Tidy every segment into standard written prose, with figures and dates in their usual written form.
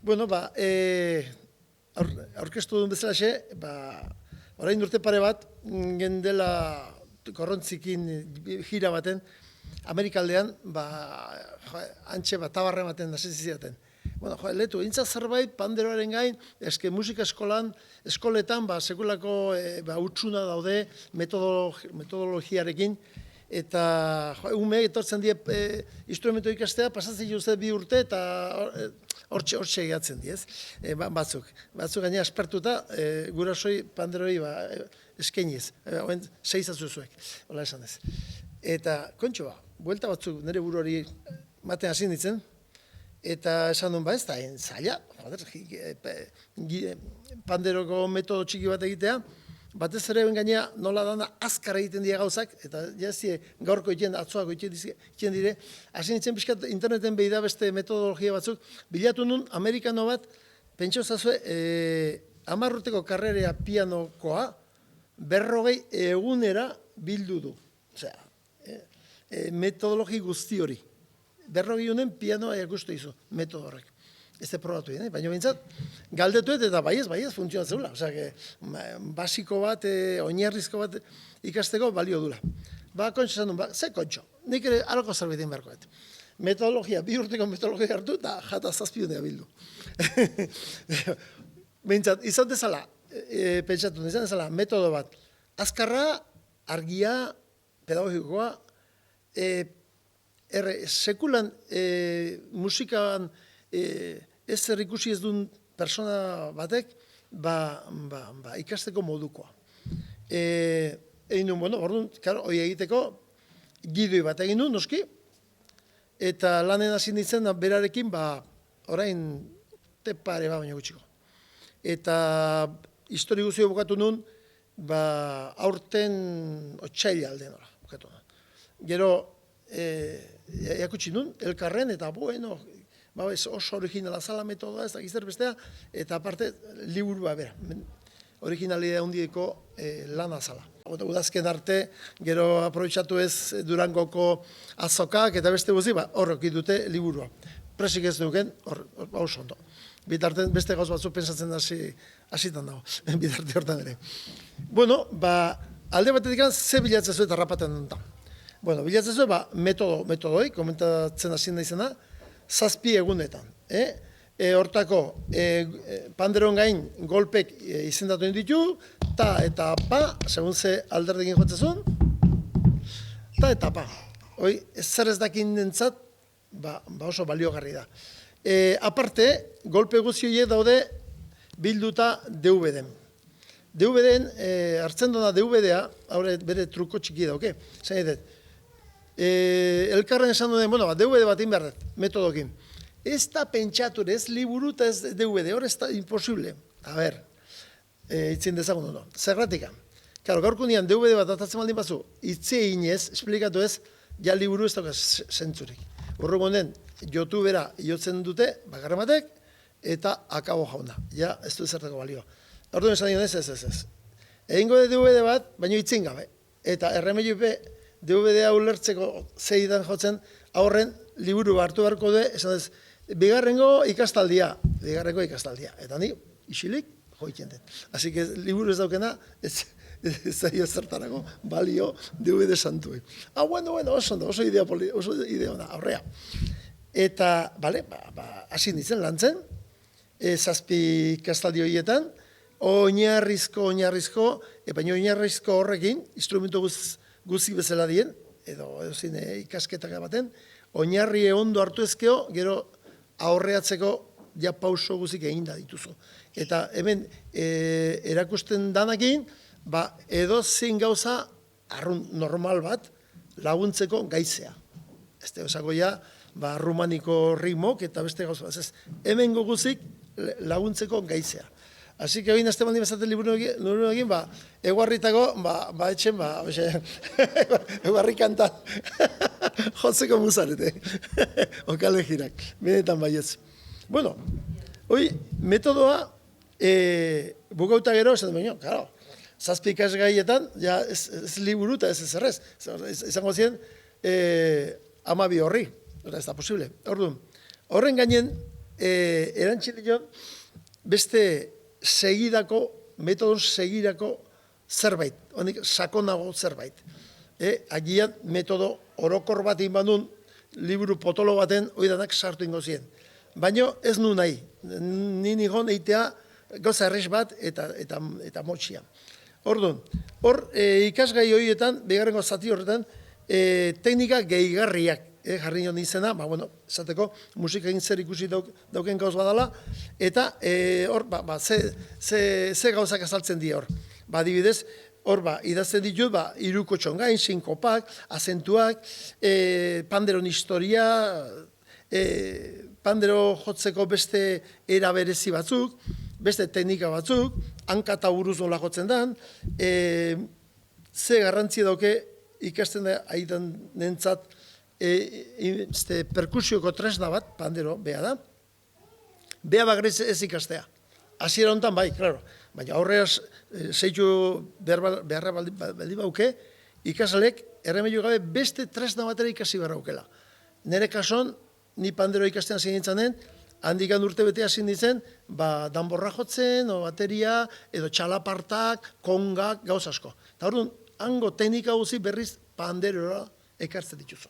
Bueno, aurkeztu duen bezalaxe, orain urte pare bat, gendela korrontzikin jira baten, Amerikaldean, antxe tabarra ematen hasi zidaten. Bueno, lehetu, intza zerbait, panderoaren gain, musika eskoletan, sekulako utxuna daude metodologiarekin, eta ume etortzen die instrumento ikastea, pasatzen juzet 2 urte, eta hortxe egatzen diez, batzuk. Batzuk gaina aspertuta, gurasoi panderoi eskeniz, 6 azuzuek, hola esan ez. Eta, kontxo buelta batzuk nire buruari maten hasi nintzen, eta esan duen ez da, zaila, panderoko metodo txiki bat egitea, batez ere gaina nola dana azkar egiten dira gauzak, eta jazie gaurko egiten, atzoako egiten dire, hasi nintzen pixkat interneten behi da beste metodologia batzuk, bilatu nun amerikano bat, pentsa zazue, 10 urteko karrerea pianokoa, 40 egunera bildu du. Osea, metodologi guzti hori. 40 egunen pianoa ikustu izu, metodo horrek. Ez da probatu egin, baina bintzat, galdetuet eta baiez, funtzionatzen dula. Osea, basiko bat, oinarrizko bat ikasteko balio dula. Kontxo esan duen, ze kontxo? Nik ere alako zerbait egin beharko. Metodologia, 2 urteko metodologia hartu eta jata 7 unea bildu. Bintzat, izan dezala, pentsatu, izan dezala, metodo bat. Azkarra, argia, pedagogikoa, sekulan musikan ez zer ikusi ez duen persona batek, ikasteko modukoa. Egin duen, bueno, orduan, hori egiteko, gidoi bat egin duen, noski, eta lanen hasi nintzen berarekin, orain tepare baina gutxiko. Eta histori guzio bukatu nuen, aurten otxaila aldean bukatu nuen. Gero, eakutsi nuen, elkarren, eta bueno, oso originala zala metodoa, ez da gizter bestea, eta aparte, liburua bera, originalidea hundieko lana zala. Udazken arte, gero aprobetxatu ez Durangoko azokak, eta beste guzi, horrek dute liburua. Presik ez duken, oso ondo. Bitarten, beste gauz batzuk pensatzen hasitan dago, bitarte hortan ere. Bueno, alde batetik ze bilatzen zuen eta rapaten dut. Bueno, bilatzen zuen, metodoi, komentatzen hasi naizena, 7 egunetan. Hortako, panderon gain golpek izendatu ditu, ta eta pa, segun ze alderdekin joatzen ta eta pa. Hoi, zer ez dakin nintzat, oso baliogarri da. Aparte, golpe guzioie daude bilduta DVD-en. DVD-en, hartzen duna DVD-a, haure bere truko txiki dauke. Zain edet, elkarren esan duen, bueno, DVD bat inberdet, metodokin. Ez da pentsatu, ez liburu eta ez DVD, hor ez da imposible. A ber, itzien dezagun dut. Zerratika. Karo, gaurko nian DVD bat atatzen baldin batzu, itze inez, esplikatu ez, ja liburu ez daukaz zentzurik. Horrego honen, YouTubera jotzen dute, bakarren batek, eta akabo jauna. Ja, ez du ezertako balio. Orduan esan dion ez. Egingo de DVD bat, baina itzin gabe. Eta erremeiupe DVD-a ulertzeko zeidan jotzen, aurren liburu hartu beharko du, esan ez, bigarrengo ikastaldia. Eta ni, isilik, joiten den. Así que liburu ez daukena, ez zaio zertarako balio DVD santuek. Bueno, oso idea ona, aurrea. Eta, hasi nintzen lantzen, 7 ikastaldi horietan, oinarrizko, baina oinarrizko horrekin, instrumento guzik bezala dien, edo zine ikasketak baten, oinarri ondo hartu ezkeo, gero aurreatzeko ja pauso guzik egin da dituzu. Eta hemen erakusten danakin, edo zein gauza arrun normal bat laguntzeko gaizea. Ez da, osako ja, rumaniko ritmok eta beste gauza bat. Hemen guzik laguntzeko gaizea. Así que hoy nazte baldin bezaten liburu egin, eguarritako, etxen, eguarri kantan, jotzeko muzarete, okale jirak, benetan baietz. Bueno, hoi, metodoa, bukauta gero, esan baino, claro, 7 ikasgaietan, ja, ez liburu eta ez errez, izango ziren, 12 horri, ez da posible. Orduan, horren gainen, erantzile joan, beste metodon segidako zerbait, honik sakonago zerbait. Agian metodo orokor bat inbandun, liburu potolo baten oidanak sartu ingo ziren. Baina ez nu nahi, nini gon eitea gauza errez bat eta motxia. Orduan, hor ikasgai horietan, bigarrengo zati horretan, teknika gehigarriak jarri nion izena, esateko musika egin zer ikusi dauken gauz badala, eta hor, ze gauzak azaltzen dira hor. Adibidez, hor, idazten ditut, iruko txongain, sinkopak, azentuak, panderon historia, pandero jotzeko beste era berezi batzuk, beste teknika batzuk, hanka eta buruz nola jotzen den, ze garrantzi dauke ikasten da aitan nentzat perkusioko tresna bat, pandero, beha da, beha bagrez ez ikastea. Hasiera honetan bai, klaro, baina aurreaz zeitu beharra baldi bauke, ikaslek erremedio gabe beste tresna batera ikasi behar aukela. Nere kason, ni pandero ikastean zinintzen handikan urte bete hasi nintzen, danborra jotzen, o bateria, edo txalapartak, kongak, gauz asko. Eta orduan, hango teknika guzi berriz panderora ekartzen dituzu.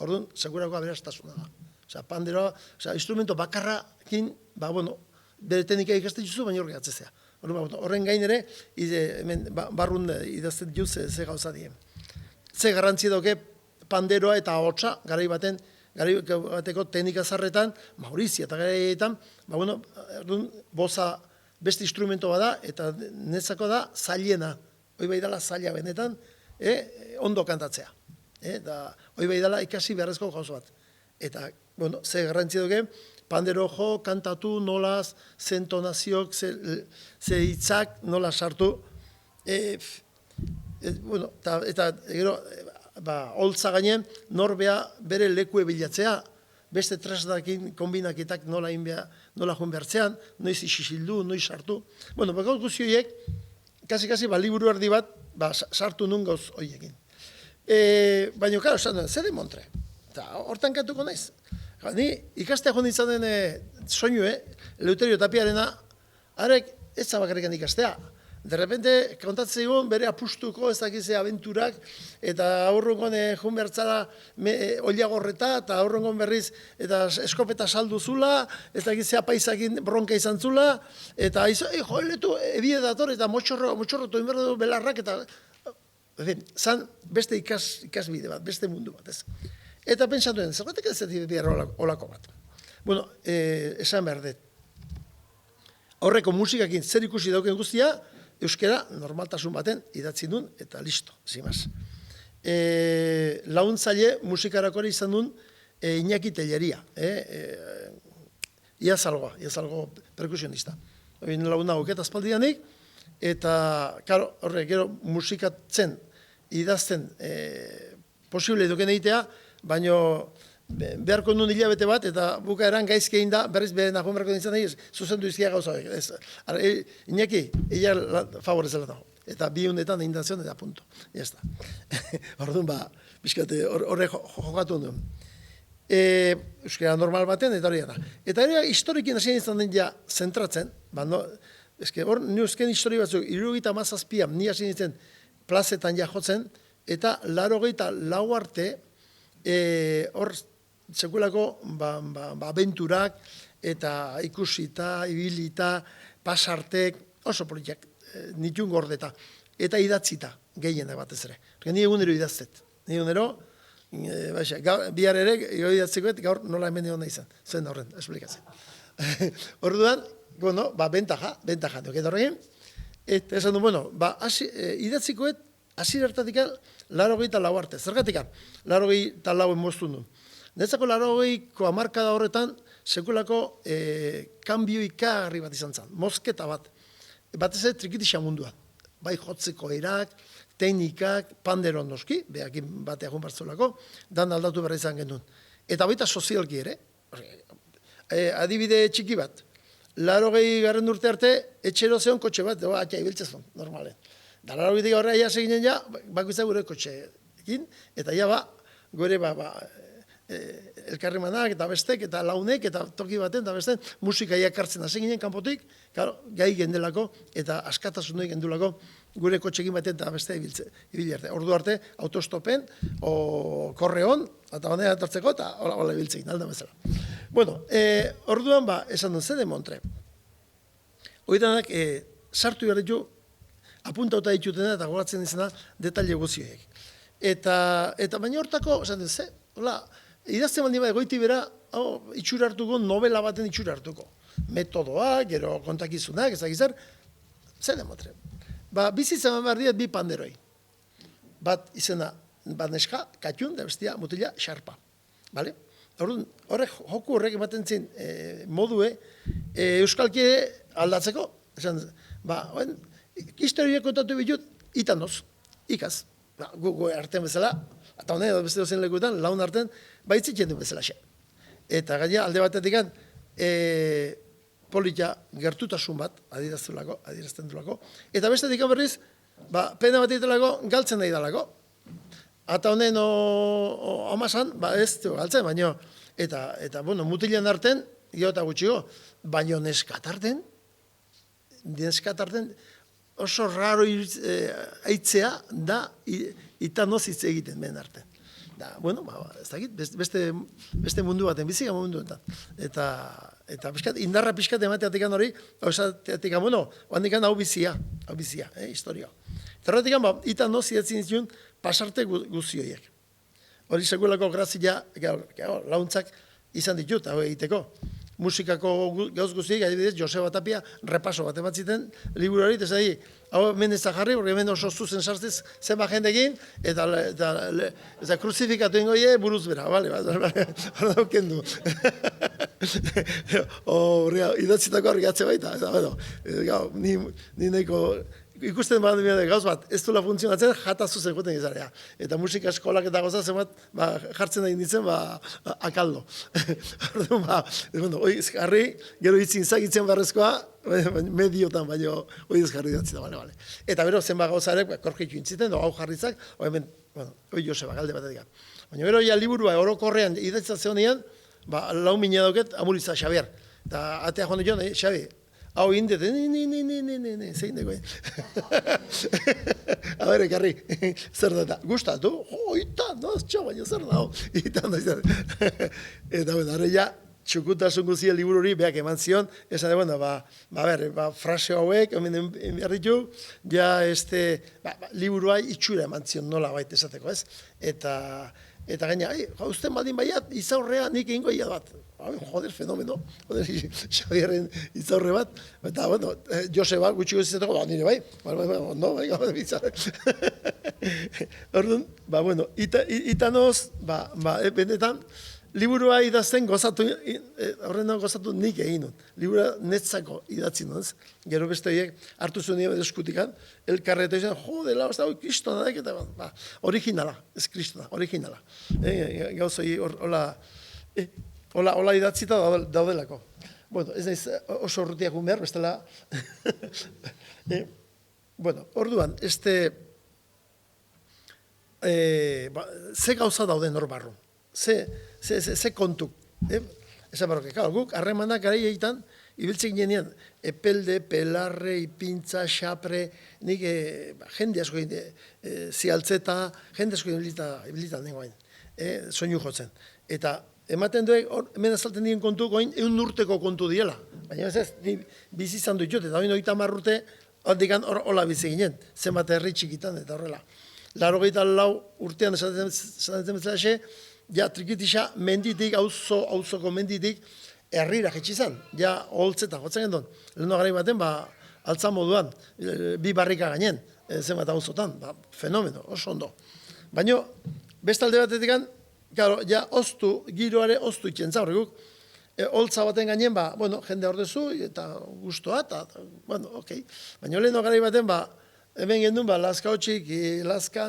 Orduan, segurako aberastasuna da. Osea, panderoa, instrumento bakarrakin, bere teknika ikasten dituzu, baina horrek atzezea. Horren gain ere, barrun idazten dituz ze gauza dien. Ze garrantzi dauke panderoa eta ahotsa, garai bateko teknika zarretan, Maurizia eta garaietan, boza beste instrumento bada, eta netzako da zailena. Hoi bai dela zaila benetan, ondo kantatzea. Hoi bai dela ikasi beharrezko gauza bat. Eta, ze garrantzi dauke, pandero jo, kantatu, nolaz, ze entonaziok, ze hitzak, nola sartu. Eta, gero, holtza gainen, norbea bere lekue bilatzea, beste tresnakin kombinaketak nola joan behartzean, noiz isisildu, noiz sartu. Gauz guzioiek, kasi liburu erdi bat, sartu nun gauz horiekin. Baina, karo, zer demontre? Hortan kantuko naiz. Ni ikastea joan izanen soinu, Eleuterio Tapiarena, harek ez zabakarrikan ikastea. De repente, kontatzen egon, bere apustuko, ez dakizea abenturak, eta aurrengon joan behartzara oliagorreta, eta aurrengon berriz, eta eskopeta saldu zula, ez dakizea paisakin bronka izan zula, eta joeletu, ebide dator, eta motxorrotu inberdu belarrak, eta, zan beste ikasbide bat, beste mundu bat, ez. Eta pentsatu den, zergatik ez behar olako bat. Esan behar dut. Horreko musikakin zer ikusi dauken guztia, euskera normaltasun baten idatzi duen, eta listo, zimaz. Launtzaile musikarakore izan duen Iñaki Telleria. Iazalgo perkusionista. Launa hoketa azpaldianik, eta, karo, horrek, gero musikatzen, idazten posible duken egitea, baina beharko nuen hilabete bat, eta bukaeran gaizki egin da, berriz behen nagoen beharko nintzen nahi, zuzendu izkia gauza horiek. Iñaki, ella favorezela dago. Eta bi honetan egin dazion, eta punto. Jazta. Orduan, bizkate, horrek jokatu nuen. Euskara normal baten, eta hori da. Eta hori historikin hasi nintzen den ja zentratzen, hor, ni eusken histori batzuk, 77an, ni hasi nintzen plazetan ja jotzen, eta 84 arte, hor, sekulako abenturak, eta ikusita, ibilita, pasartek, oso politiak, nitun gordeta, eta idatzita, gehiena batez ere. Ni egunero idaztet. Ni egunero, bihar ere, idatzikoet, gaur nola hemen egon nahi izan. Zuen horren, esplikatzen. Orduan, bentaja, doket horregin, eta esan du, idatzikoet, hasi hartatik 84 arte. Zergatik, 84 moztu du. Netzako 80ko hamarkada horretan, sekulako kanbio ikagarri bat izan zen, mozketa bat. Batez ere trikitisa mundua. Bai jotzeko erak, teknikak, panderon noski, behakin bateak bartzolako, dan aldatu behar izan genuen. Eta baita sozialki ere, adibide txiki bat, 80 urte arte, etxero zeon kotxe bat, atxa ibiltzezon, normalen. Da 80 horre aia seginen ja, bakoitza gure kotxeekin, eta ja gure elkarremanak eta bestek eta launek eta toki baten eta beste musika iakartzen hasi ginen kanpotik, gai gendelako eta askatasun gendulako gure kotxekin baten eta beste ibili arte. Ordu arte autostopen o korreon eta honea etortzeko eta hola ibiltzen alda bezala. Bueno, orduan esan duen zede Montre. Hoitanak sartu behar ditu apuntauta ditutena eta goratzen izena detaile guzioek. Eta baina hortako, esan duen, hola, idazten baldin bat egoiti bera, itxura hartuko, novela baten itxura hartuko. Metodoak, gero kontakizunak, ezagizar, zer demotre. Bizitzen behar diat bi panderoi. Bat izena, bat neska, katxun, da bestia, mutila, xarpa. Bale? Joku horrek ematen zin modue, euskalki aldatzeko, esan, historiak kontatu bitut, itanoz, ikaz. Gu artean bezala, eta honen edo beste dozen lekuetan, laun artean, baitzitzen du bezala xe. Eta gaina alde batetik politia gertutasun bat, adierazten dulako, eta bestetik berriz, pena bat ditelako, galtzen nahi dalako. Eta honen amasan, ez du galtzen, baina, eta mutilen arten, geota gutxiko, baina neskatarten, oso raro aitzea da itanoz hitz egiten ben arte. Da, bueno, ez dakit, beste mundu baten, bizika mundu enten. Eta indarra pixkat emateatik hori, esateatik, handik hau bizia, historia. Eta horretik itanoz idatzen zituen pasarte guzioiek. Hori seguelako grazia, launtzak izan ditut, hau egiteko. Musikako gauz guztiek, adibidez, Joseba Tapia repaso bat ematziten liburu hori, eta hau hemen ez da jarri, porque hemen oso zuzen sartez zenba jendekin, eta kruzifikatu ingoie buruz bera, bale, hori dauken du. Idatzitako hori gatze baita, eta ni nahiko ikusten bat gauz bat, ez duela funtzionatzen, jata zuzen goten izarea. Eta musika eskolak eta gozatzen bat, jartzen nahi nintzen, akaldo. Hoi jarri, gero hitzin zagitzen barrezkoa, mediotan baino, hoi jarri datzi da, bale. Eta bero, zenba gauzarek, korkitu intziten, hau jarritzak, hoi Joseba, galde batetik. Baina bero, liburua orokorrean idatzatzen honean, lau mina dauket, Amuriza Xabier. Eta atea joan dion, Xabi, hau indet, zein dago. A ber, ekarri, zer da eta, gustatu? Itan, baina zer da, itan da izan. Eta, ara ja, txukutasun guzien liburu hori, beak eman zion, esan da, frase hauek, hemen behar ditu, ja, liburua itxura eman zion nola baita esateko, ez? Eta gaina, usten baldin baiat, izaurrea nik egingo ia bat. Joder, fenomeno, Xabierren izaurre bat. Eta, Joseba gutxiko zizateko, nire bai, bizarre. Orduan, itanoz, benetan, liburua idazten gozatu, horren gozatu nik egin dut. Liburua netzako idatzi nuen, gero beste horiek hartu zuen nire eskutikan, elkarreta izan, jodela, ez da, kristona da, eta originala, ez kristona, originala. Gauzoi, hola idatzita daudelako. Bueno, ez naiz oso urrutiak behar, bestela. Bueno, orduan, ze gauza dauden hor barru. Ze kontuk. Esan barroke, guk harremanak garai egiten, ibiltzen genean, epelde, pelarre, ipintza, xapre, nik jende asko zialtzeta, jende asko ibilitan nengoen, soinu jotzen. Eta ematen duek, hemen azalten diren kontu, goin, urteko kontu diela. Baina ez, bizi izan dut jut, eta hori 30 urte, handikan hola bizi ginen, zenbat herri txikitan, eta horrela. 84 urtean esaten bezala xe, ja trikitisa menditik, auzoko menditik, herrira jetxizan, ja holtzeta, jotzen gendun. Leheno garai baten, altza moduan, bi barrika gainen, zenbat auzotan, fenomeno, oso ondo. Baina, bestalde batetik, claro, ja giroare oztu itxentza horreguk, holtza baten gainen, jende ordezu, eta guztua, eta, okei. Baina leheno garai baten, hemen gendun, laska hotxik, laska,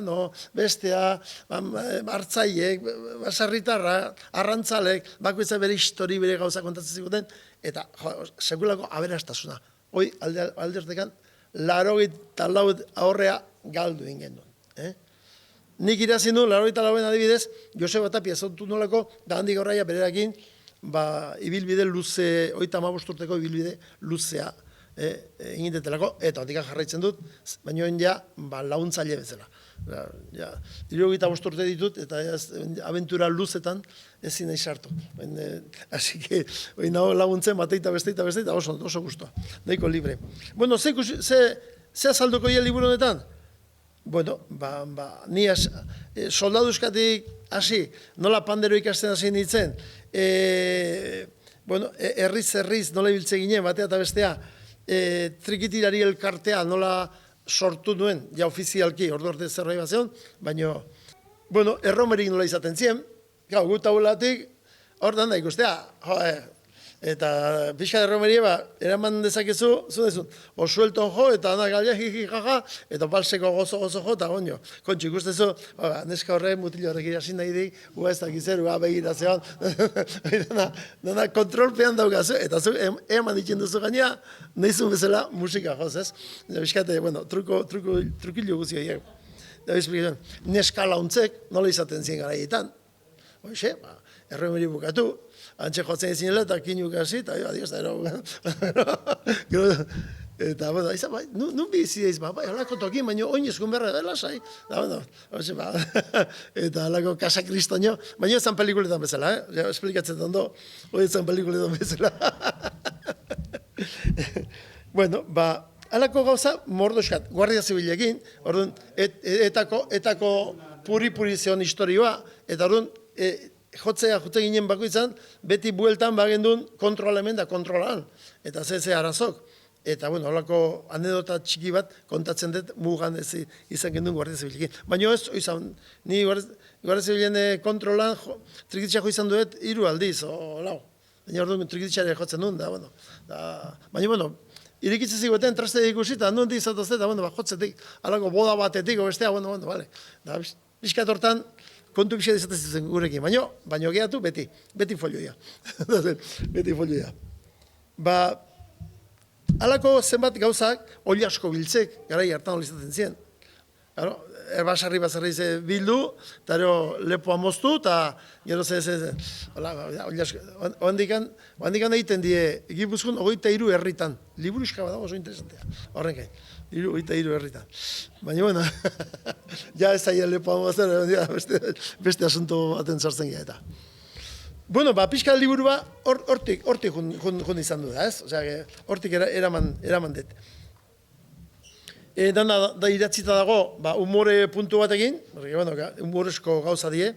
bestea, hartzaiek, basarritarra, arrantzalek, bakoitza bere histori, bere gauza kontatzen ziguten, eta sekulako aberastasuna. Hoi, aldertekan, 84 aurrea galdu ingen duen. nik irazi nuen, 84 adibidez, Joseba Tapia zautu nolako, da handik horraia berekin, ibilbide luze, 35 urteko ibilbide luzea egin detelako, eta handik jarraitzen dut, baina ja, laguntzaile bezala. 75 urte ditut, eta abentura luzetan ezin nahi sartu. Así que, laguntzen, bateita, besteita, oso guztua. Nahiko libre. Bueno, ze azalduko ia liburu honetan? Bueno, ni soldaduzkatik hasi, nola pandero ikasten hasi nintzen, herriz nola ibiltze ginen, batea eta bestea, trikitirari elkartea nola sortu nuen, ja ofizialki, ordu arte zerbait bat zeon, baina, erromerik nola izaten zien, gau, gut taulatik, hor da ikustea, eta pixka erromeria, eraman dezakezu, zudezun, o suelton jo, eta galia jiji jaja, eta balseko gozo jo, eta goño. Kontxu, ikustezu, neska horre, mutilo horrek irasin nahi dik, ez dakizer, begira zegoan, dana kontrolpean daukazu, eta zu, eman ditzen duzu gaina, nahizun bezala musika joz, ez? Bizkate, trukilo guzio horiek. Neska launtzek, nola izaten zien garaietan. Hoxe, erromeri bukatu, antxe jotzen ezinela eta kinuk hasi, eta adios, eta, izan, nun bizi daiz, alako tokin, baina oin eskun berra, lasai, eta alako Casa Kristoño, baina ezan pelikuletan bezala, esplikatzen ondo, hori ezan pelikuletan bezala. Bueno, alako gauza, mordoskat, guardia zibilekin, orduan, etako puri zion historioa, eta orduan, jotzea ginen bakoitzan, beti bueltan bagendun kontrolemen da kontrolan, eta ze arazok. Eta, holako anedota txiki bat kontatzen dut mugan izan gendun guardia zibilekin. Baina ez, ni guardia zibilen kontrolan trikitxako izan duet 3 aldiz, o lau. Baina orduan trikitxare jotzen duen, baina, irikitzen ziguten traste ikusi, eta nuen dizatozte, eta jotzetik, alako boda batetik, bestea, bale. Bizkat hortan, kontu pixka dizatezitzen gurekin, baina gehatu beti folioia. Beti folioia. Alako zenbat gauzak, oli asko biltzek, garai hartan hori izaten zien. Basarri bildu, eta lepoa moztu, eta gero handikan egiten die, Gipuzkoan 23 herritan. Liburuska badago oso interesantea. Horren gain, 23 herritan. Baina, ja ez aia lepoa moztu, beste asunto baten sartzen gara eta. Bueno, pixka liburua hortik jun izan du da, ez? Osea, hortik eraman dut. Dana da iratzita dago, humore puntu batekin, humorezko gauza die,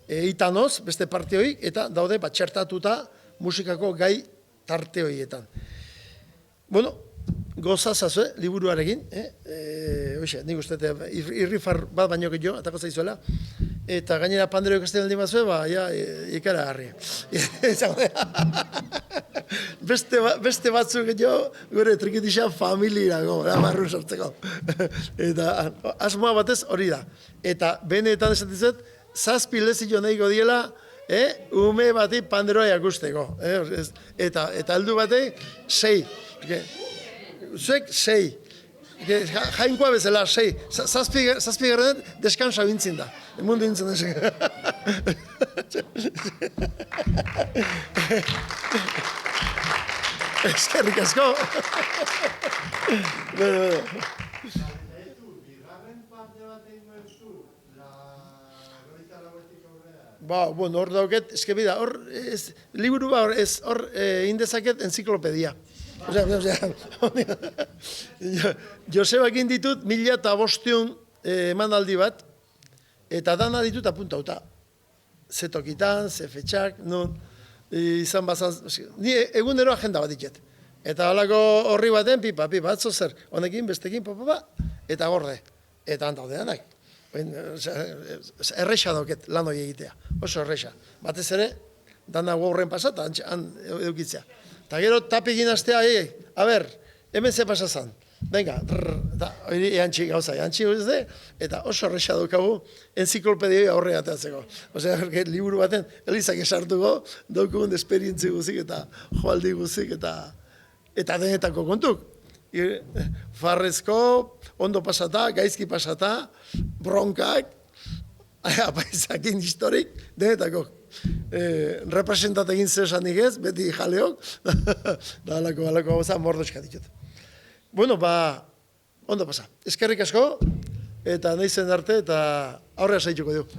itanoz, beste parte hori, eta daude txertatuta musikako gai tarte horietan. Bueno, gozazazue, liburuarekin, nik uste, irrifar bat baino gehiago, atako zaizuela, eta gainera pandero ikasten aldi mazue, ikara harri. Beste batzuk gehiago, gure trikitisa familiarago, barrun sortzeko. Eta asmoa batez hori da. Eta benetan esatizet, 7 lezio nahiko diela, ume bati panderoa jakusteko. Eta aldu bati, 6. Zuek 6. Jainkoa bezala 6. 7 garrenet deskansa bintzin da. Mundu bintzin da. Eskerrik asko. Bueno, hor dauket, eskebida, hor, liburu hor indezaket enziklopedia. Josebak inditut 1500 emanaldi bat, eta dana ditut apuntauta. Ze tokitan, ze fetxak, non, izan bazan, ni egunero agenda bat diket. Eta holako horri baten, pipa, atzo zer, honekin, bestekin, eta gorde. Eta antaude danak. Erresa dauket lan hori egitea, oso erresa. Batez ere, dana gaurren pasat, han edukitzea. Eta gero tapik inaztea, hemen ze pasazan. Venga, hori eantxik gauza, eta oso erresa daukagu enziklopedia aurre ateatzeko. Osea, liburu baten, elizak esartuko, daukugun esperientzi guzik eta joaldi guzik eta denetako kontuk. Farrezko, ondo pasata, gaizki pasata, bronkak, apaizakin historik, denetako. Representat egin zesanik ez, beti jaleok, da alako gauza mordoska ditut. Bueno, ondo pasa. Eskerrik asko, eta nahi zen arte, eta aurrera zaituko dugu.